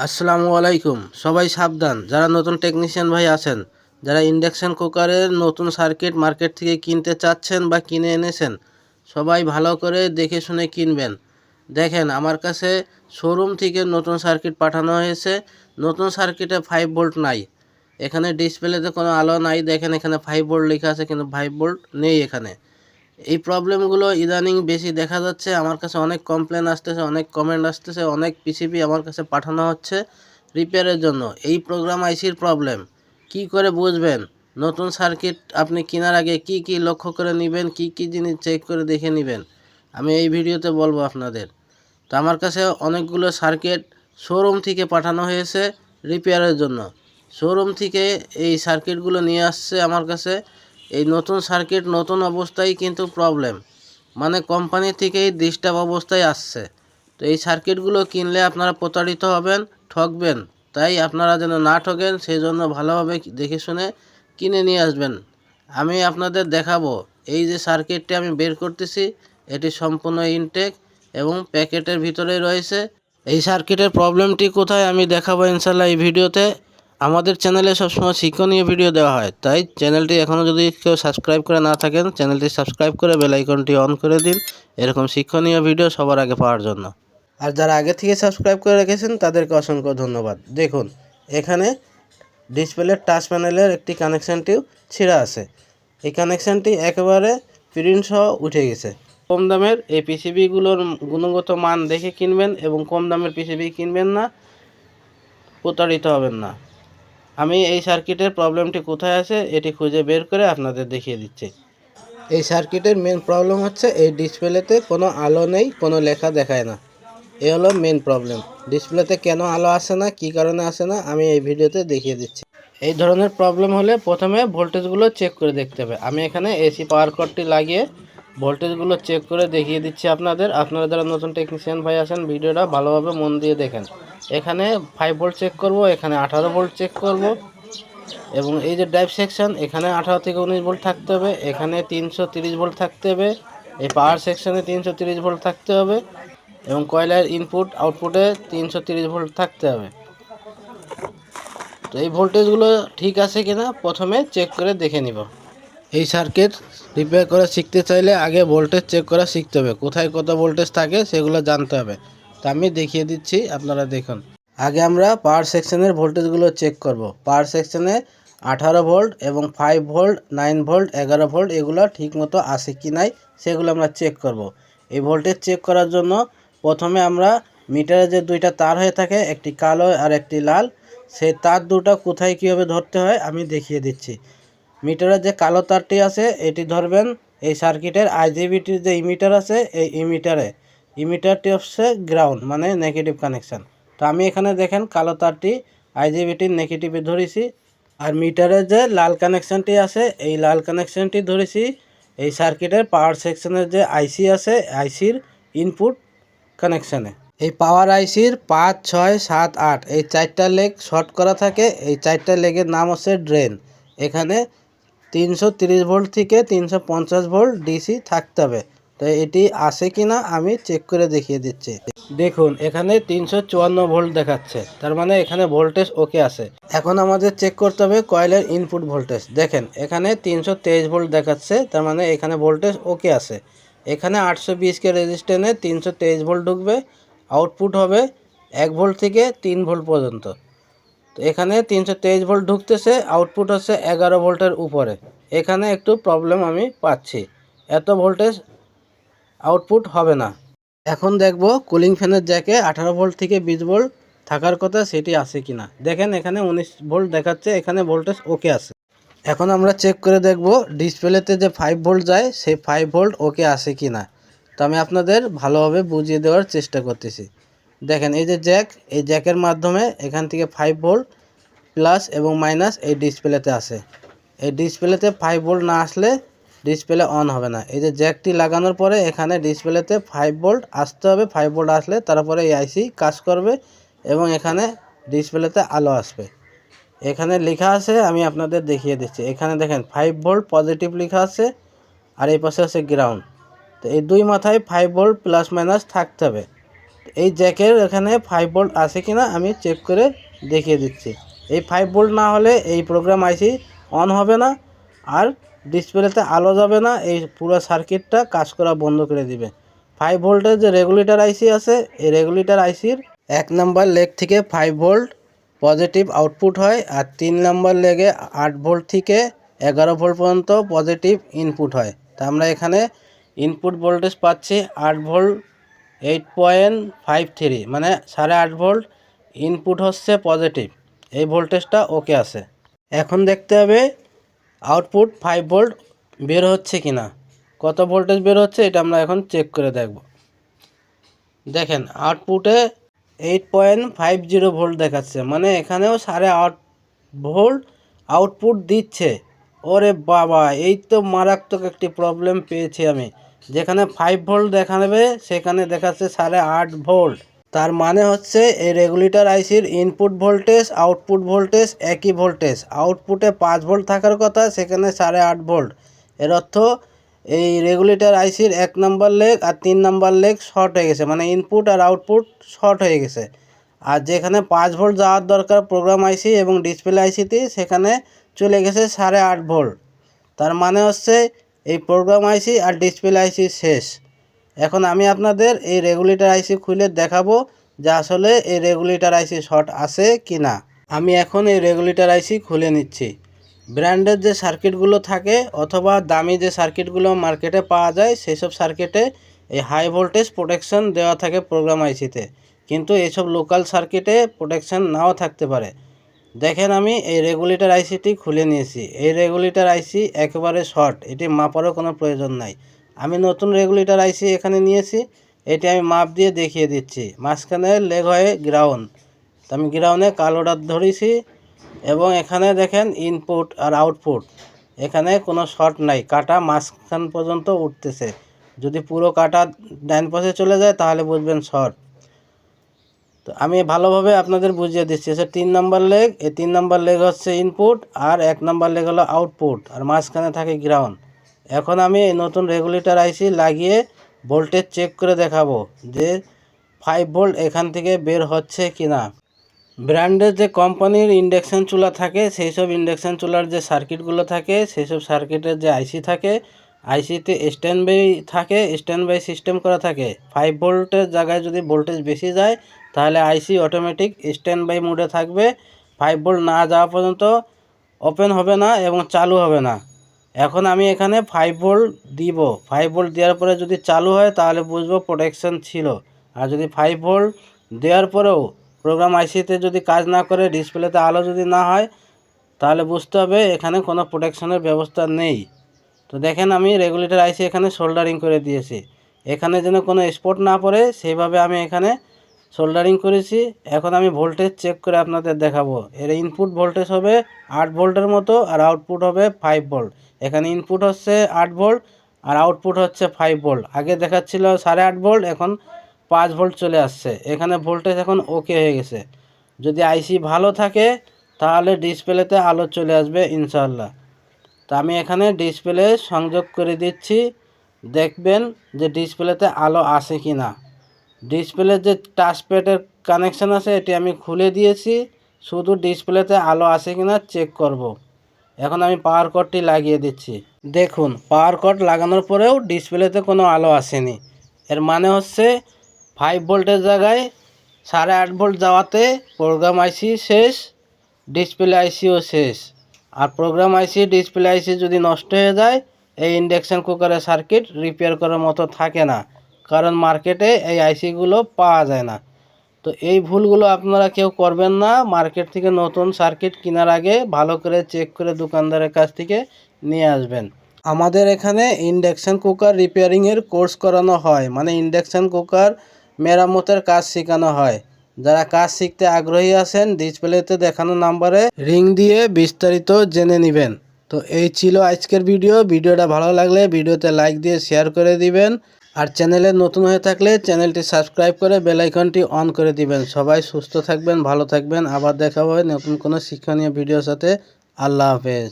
আসসালামু আলাইকুম। সবাই সাবধান, যারা নতুন টেকনিশিয়ান ভাই আছেন, যারা ইন্ডাকশন কুকারের নতুন সার্কিট মার্কেট থেকে কিনতে চাচ্ছেন বা কিনে এনেছেন, সবাই ভালো করে দেখে শুনে কিনবেন। দেখেন, আমার কাছে শোরুম থেকে নতুন সার্কিট পাঠানো হয়েছে। নতুন সার্কিটে 5 ভোল্ট নাই, এখানে ডিসপ্লেতে কোনো আলো নাই। দেখেন, এখানে 5 ভোল্ট লেখা আছে কিন্তু 5 ভোল্ট নেই এখানে। এই প্রবলেমগুলো ইদানিং বেশি দেখা যাচ্ছে। আমার কাছে অনেক কমপ্লেন আসতেছে, অনেক কমেন্ট আসতেছে, অনেক পিসিবি আমার কাছে পাঠানো হচ্ছে রিপেয়ারের জন্য। এই প্রোগ্রাম আইসির প্রবলেম কি করে বুঝবেন? নতুন সার্কিট আপনি কেনার আগে কি কি লক্ষ্য করে নেবেন, কি কি জিনিস চেক করে দেখে নেবেন, আমি এই ভিডিওতে বলবো আপনাদের। তো আমার কাছে অনেকগুলো সার্কিট শোরুম থেকে পাঠানো হয়েছে রিপেয়ারের জন্য। শোরুম থেকে এই সার্কিটগুলো নিয়ে আসছে আমার কাছে। এই নতুন সার্কিট নতুন অবস্থায় কিন্তু প্রবলেম, মানে কোম্পানি থেকেই ডিস্টার্ব অবস্থায় আসছে। তো এই সার্কিটগুলো কিনলে আপনারা প্রতারিত হবেন, ঠকবেন। তাই আপনারা যেন না ঠকেন, সেই জন্য ভালোভাবে দেখে শুনে কিনে নিয়ে আসবেন। আমি আপনাদের দেখাবো, এই যে সার্কিটটি আমি বের করতেছি, এটি সম্পূর্ণ ইনটেক এবং প্যাকেটের ভিতরেই রয়েছে। এই সার্কিটের প্রবলেমটি কোথায় আমি দেখাবো ইনশাল্লাহ এই ভিডিওতে। আমাদের চ্যানেলে সবসময় শিক্ষণীয় ভিডিও দেওয়া হয়, তাই চ্যানেলটি এখনও যদি কেউ সাবস্ক্রাইব করে না থাকেন, চ্যানেলটি সাবস্ক্রাইব করে বেল আইকনটি অন করে দিন, এরকম শিক্ষণীয় ভিডিও সবার আগে পাওয়ার জন্য। আর যারা আগে থেকে সাবস্ক্রাইব করে রেখেছেন তাদেরকে অসংখ্য ধন্যবাদ। দেখুন, এখানে ডিসপ্লের টাচ প্যানেলের একটি কানেকশানটিও ছিঁড়া আছে। এই কানেকশানটি একেবারে প্রিন্ট সহ উঠে গেছে। কম দামের এই পিসিবিগুলোর গুণগত মান দেখে কিনবেন এবং কম দামের পিসিবি কিনবেন না, প্রতারিত হবেন না। আমি এই সার্কিটের প্রবলেমটি কোথায় আছে এটি খুঁজে বের করে আপনাদের দেখিয়ে দিচ্ছি। এই সার্কিটের মেন প্রবলেম হচ্ছে এই ডিসপ্লেতে কোনো আলো নেই, কোনো লেখা দেখায় না। এই হলো মেন প্রবলেম। ডিসপ্লেতে কেন আলো আসে না, কী কারণে আসে না, আমি এই ভিডিওতে দেখিয়ে দিচ্ছি। এই ধরনের প্রবলেম হলে প্রথমে ভোল্টেজগুলো চেক করে দেখতে হবে। আমি এখানে এসি পাওয়ার কর্ডটি লাগিয়ে ভোল্টেজগুলো চেক করে দেখিয়ে দিচ্ছি আপনাদের। আপনারা যারা নতুন টেকনিশিয়ান ভাই আছেন, ভিডিওটা ভালোভাবে মন দিয়ে দেখেন। এখানে 5 ভোল্ট চেক করব, এখানে 18 ভোল্ট চেক করব, এবং এই যে ড্রাইভ সেকশন, এখানে 18 থেকে 19 ভোল্ট থাকতে হবে, এখানে 330 ভোল্ট থাকতে হবে, এই পাওয়ার সেকশনে 330 ভোল্ট থাকতে হবে, এবং কয়লার ইনপুট আউটপুটে 330 ভোল্ট থাকতে হবে। তো এই ভোল্টেজগুলো ঠিক আছে কিনা প্রথমে চেক করে দেখে নিব। এই সার্কিট রিপেয়ার করা শিখতে চাইলে আগে ভোল্টেজ চেক করা শিখতে হবে, কোথায় কত ভোল্টেজ থাকে সেগুলো জানতে হবে। তো আমি দেখিয়ে দিচ্ছি, আপনারা দেখুন। আগে আমরা পাওয়ার সেকশনের ভোল্টেজগুলো চেক করব। পাওয়ার সেকশনে 18 ভোল্ট এবং 5 ভোল্ট, 9 ভোল্ট, 11 ভোল্ট এগুলো ঠিকমতো আছে কি নাই সেগুলো আমরা চেক করব। এই ভোল্টেজ চেক করার জন্য প্রথমে আমরা মিটারে যে দুইটা তার হয়ে থাকে, একটি কালো আর একটি লাল, সেই তার দুটো কোথায় কীভাবে ধরতে হয় আমি দেখিয়ে দিচ্ছি। মিটারের যে কালো তারটি আছে এটি ধরবেন এই সার্কিটের আইজিবিটির যে ইমিটার আছে, এই ইমিটারটি হচ্ছে গ্রাউন্ড, মানে নেগেটিভ কানেকশান। তো আমি এখানে দেখেন কালো তারটি আইজিবিটির নেগেটিভে ধরেছি, আর মিটারের যে লাল কানেকশানটি আছে এই লাল কানেকশানটি ধরেছি এই সার্কিটের পাওয়ার সেকশনের যে আইসি আছে, আইসির ইনপুট কানেকশানে। এই পাওয়ার আইসির 5, 6, 7, 8 এই 4টা লেগ শর্ট করা থাকে। এই 4টা লেগের নাম হচ্ছে ড্রেন। এখানে 330 ভোল্ট থেকে 350 ভোল্ট ডিসি থাকতে হবে। তো এটি আছে কি না আমি চেক করে দেখিয়ে দিচ্ছি। দেখুন, এখানে 354 ভোল্ট দেখাচ্ছে, তার মানে এখানে ভোল্টেজ ওকে আছে। এখন আমাদের চেক করতে হবে কয়েলের ইনপুট ভোল্টেজ। দেখেন, এখানে 323 ভোল্ট দেখাচ্ছে, তার মানে এখানে ভোল্টেজ ওকে আছে। এখানে 820 কে রেজিস্ট্যান্সে 323 ভোল্ট ঢুকবে, আউটপুট হবে 1 ভোল্ট থেকে 3 ভোল্ট পর্যন্ত। তো এখানে 323 ভোল্ট ঢুকতেছে, আউটপুট হচ্ছে 11 ভোল্টের উপরে। এখানে একটু প্রবলেম আমি পাচ্ছি, এত ভোল্টেজ আউটপুট হবে না। এখন দেখব কুলিং ফ্যানের জ্যাকে 18 ভোল্ট থেকে 20 ভোল্ট থাকার কথা সেটি আছে কি না। দেখেন, এখানে 19 ভোল্ট দেখাচ্ছে, এখানে ভোল্টেজ ওকে আছে। এখন আমরা চেক করে দেখব ডিসপ্লেতে যে 5 ভোল্ট যায় সেই 5 ভোল্ট ওকে আছে কি না। তো আমি আপনাদের ভালোভাবে বুঝিয়ে দেওয়ার চেষ্টা করতেছি। দেখেন, এই যে জ্যাক, এই জ্যাকের মাধ্যমে এখান থেকে 5 ভোল্ট প্লাস এবং মাইনাস এই ডিসপ্লেতে আসে। এই ডিসপ্লেতে 5 ভোল্ট না আসলে ডিসপ্লে অন হবে না। এই যে জ্যাকটি লাগানোর পরে এখানে ডিসপ্লেতে 5 ভোল্ট আসতে হবে, 5 ভোল্ট আসলে তারপরে এই আইসি কাজ করবে এবং এখানে ডিসপ্লেতে আলো আসবে। এখানে লেখা আছে, আমি আপনাদের দেখিয়ে দিচ্ছি। এখানে দেখেন 5 ভোল্ট পজিটিভ লেখা আছে, আর এই পাশে আছে গ্রাউন্ড। তো এই দুই মাথায় 5 ভোল্ট প্লাস মাইনাস থাকতে হবে। এই জ্যাকের এখানে 5 ভোল্ট আছে কিনা আমি চেক করে দেখিয়ে দিচ্ছি। এই 5 ভোল্ট না হলে এই প্রোগ্রাম আইসি অন হবে না আর ডিসপ্লেতে আলো যাবে না, এই পুরো সার্কিটটা কাজ করা বন্ধ করে দিবে। 5 ভোল্টের যে রেগুলেটর আইসি আছে, এই রেগুলেটর আইসির 1 নাম্বার লেগ থেকে 5 ভোল্ট পজিটিভ আউটপুট হয় আর 3 নাম্বার লেগে 8 ভোল্ট থেকে 11 ভোল্ট পর্যন্ত পজিটিভ ইনপুট হয়। তা আমরা এখানে ইনপুট ভোল্টেজ পাচ্ছি 8 ভোল্ট 8.53, মানে 8.5 ভোল্ট ইনপুট হচ্ছে পজিটিভ, এই ভোল্টেজটা ওকে আছে। এখন দেখতে হবে আউটপুট 5 ভোল্ট বের হচ্ছে কিনা, কত ভোল্টেজ বের হচ্ছে এটা আমরা এখন চেক করে দেখব। দেখেন আউটপুটে 8.50 ভোল্ট দেখাচ্ছে, মানে এখানেও 8.5 ভোল্ট আউটপুট দিচ্ছে। ওরে বাবা, এই তো মারাত্মক একটি প্রবলেম পেয়েছি আমি। যেখানে 5 ভোল্ট দেখাবে সেখানে দেখাচ্ছে 8.5 ভোল্ট। তার মানে হচ্ছে এই রেগুলেটর আইসির ইনপুট ভোল্টেজ আউটপুট ভোল্টেজ একই ভোল্টেজ। আউটপুটে 5 ভোল্ট থাকার কথা, সেখানে 8.5 ভোল্ট। এর অর্থ এই রেগুলেটর আইসির 1 নাম্বার লেগ আর 3 নাম্বার লেগ শর্ট হয়ে গেছে, মানে ইনপুট আর আউটপুট শর্ট হয়ে গেছে। আর যেখানে 5 ভোল্ট যাওয়ার দরকার প্রোগ্রাম আইসি এবং ডিসপ্লে আইসিতে, সেখানে চলে গেছে 8.5 ভোল্ট। তার মানে হচ্ছে এই প্রোগ্রাম আইসি আর ডিসপ্লে আইসি শেষ। এখন আমি আপনাদের এই রেগুলেটর আইসি খুলে দেখাবো যে আসলে এই রেগুলেটর আইসি শর্ট আছে কি না। আমি এখন এই রেগুলেটর আইসি খুলে নিচ্ছি। ব্র্যান্ডের যে সার্কিটগুলো থাকে অথবা দামি যে সার্কিটগুলো মার্কেটে পাওয়া যায়, সেসব সার্কিটে এই হাই ভোল্টেজ প্রোটেকশন দেওয়া থাকে প্রোগ্রাম আইসিতে, কিন্তু এইসব লোকাল সার্কিটে প্রোটেকশন নাও থাকতে পারে। দেখেন আমি এই রেগুলেটর আইসিটি খুলে নিয়েছি। এই রেগুলেটর আইসি একেবারে শর্ট, এটি মাপারও কোনো প্রয়োজন নাই। আমি নতুন রেগুলেটর আইসি এখানে নিয়েছি, এটি আমি মাপ দিয়ে দেখিয়ে দিচ্ছি। মাঝখানে লেগ হয়ে গ্রাউন্ড, তো আমি গ্রাউন্ডে কালো ডাট ধরেছি এবং এখানে দেখেন ইনপুট আর আউটপুট, এখানে কোনো শর্ট নাই, কাটা মাঝখান পর্যন্ত উঠতেছে। যদি পুরো কাটা ডান পাশে চলে যায় তাহলে বুঝবেন শর্ট। তো আমি ভালোভাবে আপনাদের বুঝিয়ে দিচ্ছি। 3 নাম্বার লেগ, এই 3 নাম্বার লেগ হচ্ছে ইনপুট আর 1 নাম্বার লেগ হলো আউটপুট আর মাঝখানে থাকে গ্রাউন্ড। এখন আমি এই নতুন রেগুলেটর আইসি লাগিয়ে ভোল্টেজ চেক করে দেখাবো যে 5 ভোল্ট এখান থেকে বের হচ্ছে কিনা। ব্র্যান্ডের যে কোম্পানির ইন্ডাকশান চুলা থাকে, সেই সব ইন্ডাকশান চুলার যে সার্কিটগুলো থাকে, সেই সব সার্কিটের যে আইসি থাকে, আইসিতে স্ট্যান্ড বাই থাকে, স্ট্যান্ড বাই সিস্টেম করা থাকে। 5 ভোল্টের জায়গায় যদি ভোল্টেজ বেশি যায় তাহলে আইসি অটোমেটিক স্ট্যান্ড বাই মোডে থাকবে, 5 ভোল্ট না যাওয়া পর্যন্ত ওপেন হবে না এবং চালু হবে না। এখন আমি এখানে 5 ভোল্ট দিব, 5 ভোল্ট দেওয়ার পরে যদি চালু হয় তাহলে বুঝবো প্রোটেকশন ছিল। আর যদি 5 ভোল্ট দেওয়ার পরেও প্রোগ্রাম আইসিতে যদি কাজ না করে, ডিসপ্লেতে আলো যদি না হয়, তাহলে বুঝতে হবে এখানে কোনো প্রোটেকশনের ব্যবস্থা নেই। তো দেখেন আমি রেগুলেটর আইসি এখানে সোল্ডারিং করে দিয়েছি, এখানে যেন কোনো স্পট না পড়ে সেইভাবে আমি এখানে সোল্ডারিং করেছি। এখন আমি ভোল্টেজ চেক করে আপনাদের দেখাবো। এর ইনপুট ভোল্টেজ হবে 8 ভোল্টের মতো আর আউটপুট হবে 5 ভোল্ট। এখানে ইনপুট হচ্ছে 8 ভোল্ট আর আউটপুট হচ্ছে 5 ভোল্ট। আগে দেখাচ্ছিল 8.5 ভোল্ট, এখন 5 ভোল্ট চলে আসছে। এখানে ভোল্টেজ এখন ওকে হয়ে গেছে। যদি আইসি ভালো থাকে তাহলে ডিসপ্লেতে আলো চলে আসবে ইনশাআল্লাহ। তো আমি এখানে ডিসপ্লে সংযোগ করে দিচ্ছি, দেখবেন যে ডিসপ্লেতে আলো আসে কি না। ডিসপ্লের যে টাচপ্যাডের কানেকশান আছে এটি আমি খুলে দিয়েছি, শুধু ডিসপ্লেতে আলো আসে কি না চেক করব। এখন আমি পাওয়ার কর্ডটি লাগিয়ে দিচ্ছি। দেখুন পাওয়ার কর্ড লাগানোর পরেও ডিসপ্লেতে কোনো আলো আসেনি। এর মানে হচ্ছে 5 ভোল্টের জায়গায় 8.5 ভোল্ট যাওয়াতে প্রোগ্রাম আইসি শেষ, ডিসপ্লে আইসিও শেষ। আর প্রোগ্রাম আইসি ডিসপ্লে আইসি যদি নষ্ট হয়ে যায়, এই ইন্ডাকশান কুকারের সার্কিট রিপেয়ার করার মতো থাকে না, কারণ মার্কেটে এই আইসিগুলো পাওয়া যায় না। তো এই ভুলগুলো আপনারা কেউ করবেন না। মার্কেট থেকে নতুন সার্কিট কেনার আগে ভালো করে চেক করে দোকানদারের কাছ থেকে নিয়ে আসবেন। আমাদের এখানে ইন্ডাকশান কুকার রিপেয়ারিংয়ের কোর্স করানো হয়, মানে ইন্ডাকশান কুকার মেরামতের কাজ শেখানো হয়। যারা কাজ শিখতে আগ্রহী আছেন ডিসপ্লেতে দেখানো নাম্বারে রিং দিয়ে বিস্তারিত জেনে নেবেন। তো এই ছিল আজকের ভিডিওটা ভালো লাগলে ভিডিওতে লাইক দিয়ে শেয়ার করে দিবেন। আর চ্যানেলে নতুন হয়ে থাকলে চ্যানেলটি সাবস্ক্রাইব করে বেল আইকনটি অন করে দিবেন। সবাই সুস্থ থাকবেন, ভালো থাকবেন। আবার দেখা হবে নতুন কোনো শিক্ষণীয় ভিডিওর সাথে। আল্লাহ হাফেজ।